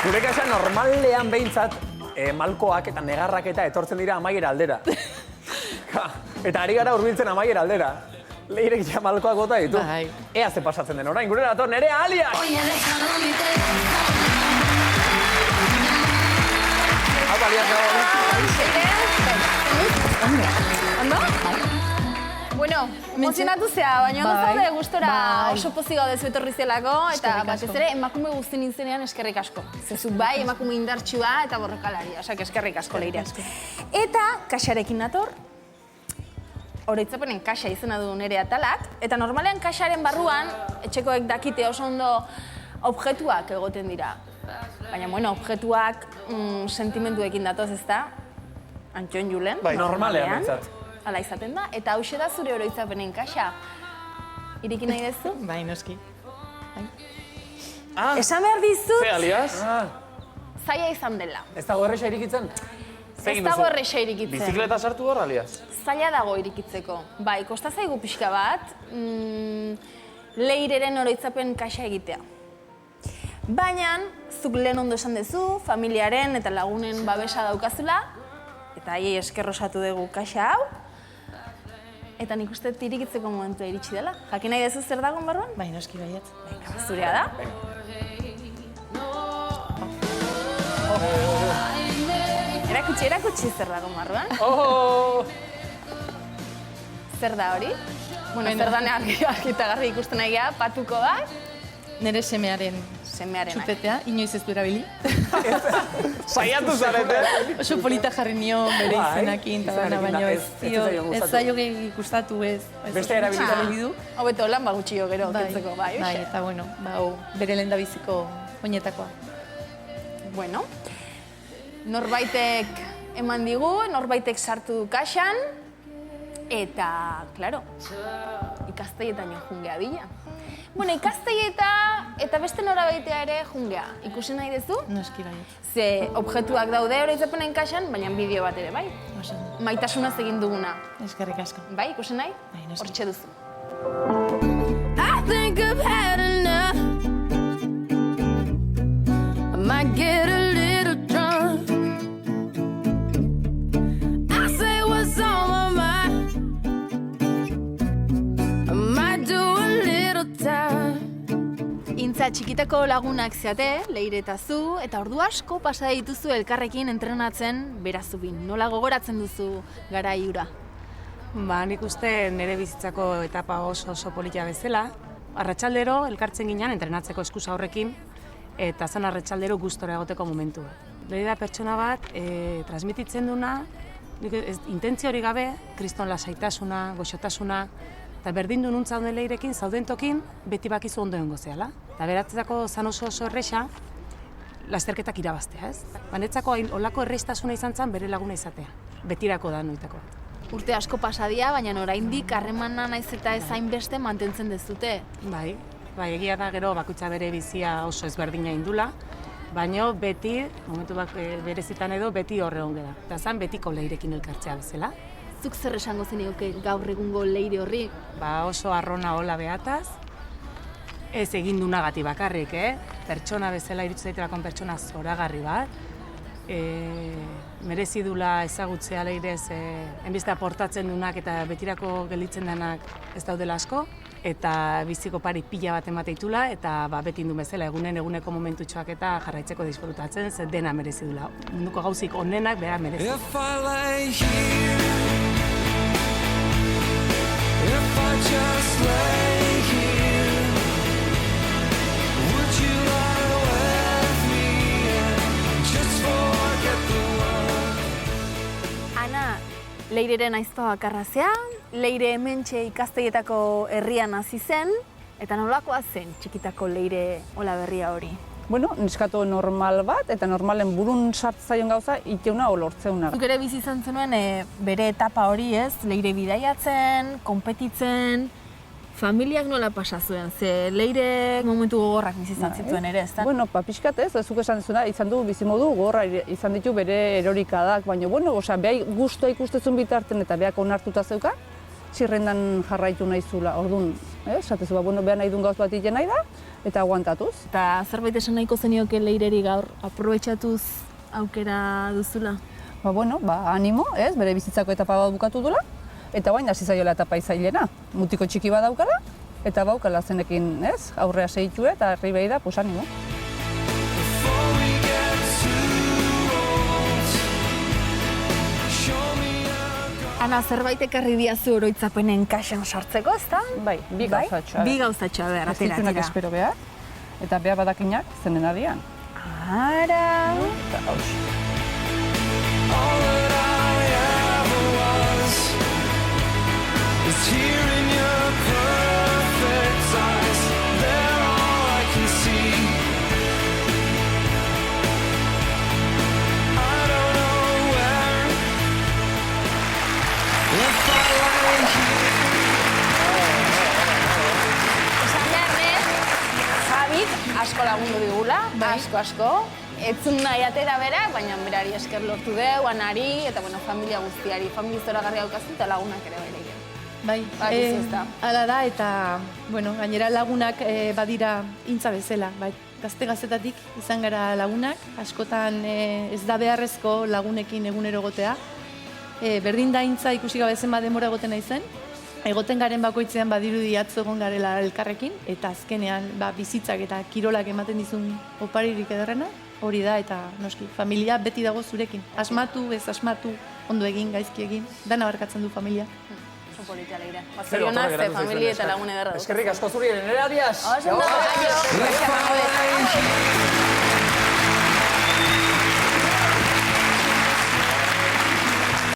Gure kaxa normalean behintzat, malkoak eta negarrak eta etortzen dira amaiera aldera. Eta ari gara hurbiltzen amaiera aldera. Leirek ja malkoak bota ditu. Ea ze pasatzen den orain, gure dator Nerea Aliak! Hau Aliak dago. Ondo? Bueno, emozionatu zea, baina ondo zaude gustora oso pozik gaude zu etorri zelako, eta batez ere emakume guztien izenean eskerrik asko. Zezu bai, emakume indartsua eta borrokalaria, osak eskerrik asko Leire. Eta kaxarekin nator, oroitzapenen kaxa izena du Nerea Talak, eta normalean kaxaren barruan, etxekoek dakite oso ondo objektuak egoten dira. Baina, bueno, objektuak sentimenduekin datoz ezta, Antxon Julen. Bai, normalean behintzat. Hala izaten da, eta hauxe da zure oroitzapenen kaxa. Iriki nahi dezu? Bai, noski. Esan behar dizut, Ze alias? zaila izan dela. Ez dago erresa irikitzen? Ez dago erresa irikitzen. Bizikleta sartu hor, alias? Zaila dago irikitzeko. Bai, kosta zaigu pixka bat, Leireren oroitzapen kaxa egitea. Baina, zuk lehen ondo esan duzu, familiaren eta lagunen babesa daukazula, eta haiei esker osatu dugu kaxa hau, eta nik uste irikitzeko momentua iritsi dela. Jakin nahi dezu zer dagoen barruan? Bai, noski baiet. Zurea da. Erakutsi zer dagoen barruan. Zer da hori? Bueno, zer da argita garri ikusten nahi gara, patuko bat. Nere semearen txupetea, inoiz ez du erabili. Saiatu zarete. Oso polita jarri nio bere izenakin, baina ez zaio gustatu ez. Beste erabilitan du. Hobeto lan bagutxio gero, kentzeko, bai, Bai, eta bueno, bere lehen da biziko oinetakoa. Bueno, norbaitek eman digu, norbaitek sartu du kaxan, eta, klaro, ikasteietan jungea bila. Bueno, ikasteieta eta beste norabaitea ere jungea. Ikusi nahi duzu? Noski baiet. Ze objektuak daude oroitzapenen kaxan, baina bideo bat ere, bai? Maitasunaz egin duguna. Eskerrik asko. Bai, ikusi nahi? Bai, noski. Hortxe duzu. I think I've had enough. I might get a little drunk. I say what's on my mind. I might do a little time. Intza txikitako lagunak zeate, Leire eta zu, eta ordu asko pasa dituzu elkarrekin entrenatzen berazubin. Nola gogoratzen duzu garai hura? Nik uste nire bizitzako etapa oso polita bezala. Arratsaldero elkartzen ginen entrenatzeko eskusa horrekin, eta zen arratsaldero gustora egoteko momentu bat. Leire da pertsona bat, transmititzen duna, intentzio hori gabe, kriston lasaitasuna, goxotasuna, eta berdin du nuntza honen Leirekin, zaudentokin, beti bakizu ondo egongo zehala. Eta beratzeko zan oso erresa, lasterketak irabaztea, ez? Banetzako olako erreistasuna izan zen bere laguna izatea. Betirako da noitako. Urte asko pasadia, baina oraindik harremana naiz eta ezain beste mantentzen dezute. Bai, egia da gero bakoitza bere bizia oso ezberdina indula, baina beti, momentu berezitan edo, beti horre onge da. Eta zan betiko Leirekin elkartzea bezala. Zuk zer esango zenioke gaur egungo Leire horri? Oso arrona hola behataz, ez egin dunagati bakarrik, pertsona bezala iruditzen zaitelakon pertsona zoragarri bat, merezi dula ezagutzea Leirez, enbiste aportatzen dunak eta betirako gelditzen denak ez daudela asko, eta biziko pari pila bat emateitula, eta beti indun bezala eguneko momentutxoak eta jarraitzeko disfrutatzen, ze dena merezi dula. Munduko gauzik onenak bera merezi. If I lay here, if I just lay here, would you lie with me and just forget the world? Ana, Leireren aizpa bakarra zea, Leire hementxe ikasteietako herrian hasi zen, eta nolakoa zen txikitako Leire hola berria hori? Bueno, neskato normal bat, eta normalen burun sartzaion gauza, iteuna o lortzeuna. Zuk ere bizi izan zenuen bere etapa hori, ez? Leire bidaiatzen, konpetitzen, familiak nola pasa zuen? Ze Leire momentu gogorrak bizi izan zituen ere, ezta? Bueno, pixkat ez, zuk esan dezuna, izan du bizimodu gogorra izan ditu bere erorikadak, baina, bueno, behai guztua ikustezun bitarten eta beak onartuta zeuka, txirrendan jarraitu nahi zula, orduan, esatezu, bueno, beha nahi duen gauz bat iten nahi da, eta aguantatuz. Eta zerbait esan nahiko zenioke Leireri gaur, aprobetxatuz aukera duzula? Animo, ez, bere bizitzako etapa bat bukatu dula, eta guain hasi zaiola etapa izailena. Mutiko txiki bat daukala, eta baukala zenekin, ez, aurrea segitu eta herri behi da, pues animo. Before we get too old, show me a Ana, zerbait ekarri diazu oroitzapenen kaxan sartzeko, ezta? Bai, bi gauzatxoa. Bi gauzatxoa behar, Ez ditunak espero behar, eta behar badakinak zenen adian. Ara! Eta haus. all that I ever was is here in your perfect eyes. They're all I can see. I don't know where if I lie here. Esan beharrez, Javik asko lagundu digula, asko. Etzun nahi atera bera, baina berari esker lortu deu, anari, eta familia guztiari. Familia zoragarria daukazu eta lagunak ere bai. Bai, hala da, eta gainera lagunak badira intza bezala. Gazte-gaztetatik izan gara lagunak, askotan ez da beharrezko lagunekin egunero egotea. Berdin da intza ikusi gabe zenbat denbora egoten naizen, egoten garen bakoitzean badirudi atzo egon garela elkarrekin, eta azkenean bizitzak eta kirolak ematen dizun oparirik ederrena, hori da, eta noski, familia beti dago zurekin. Asmatu, ez asmatu, ondo egin, gaizki egin, dana barkatzen du familia. Oso politia Leire. Zorionaz, familia eta lagun ederra dut. Eskerrik asko zuri, nire adiaz! Oso ondo, aio!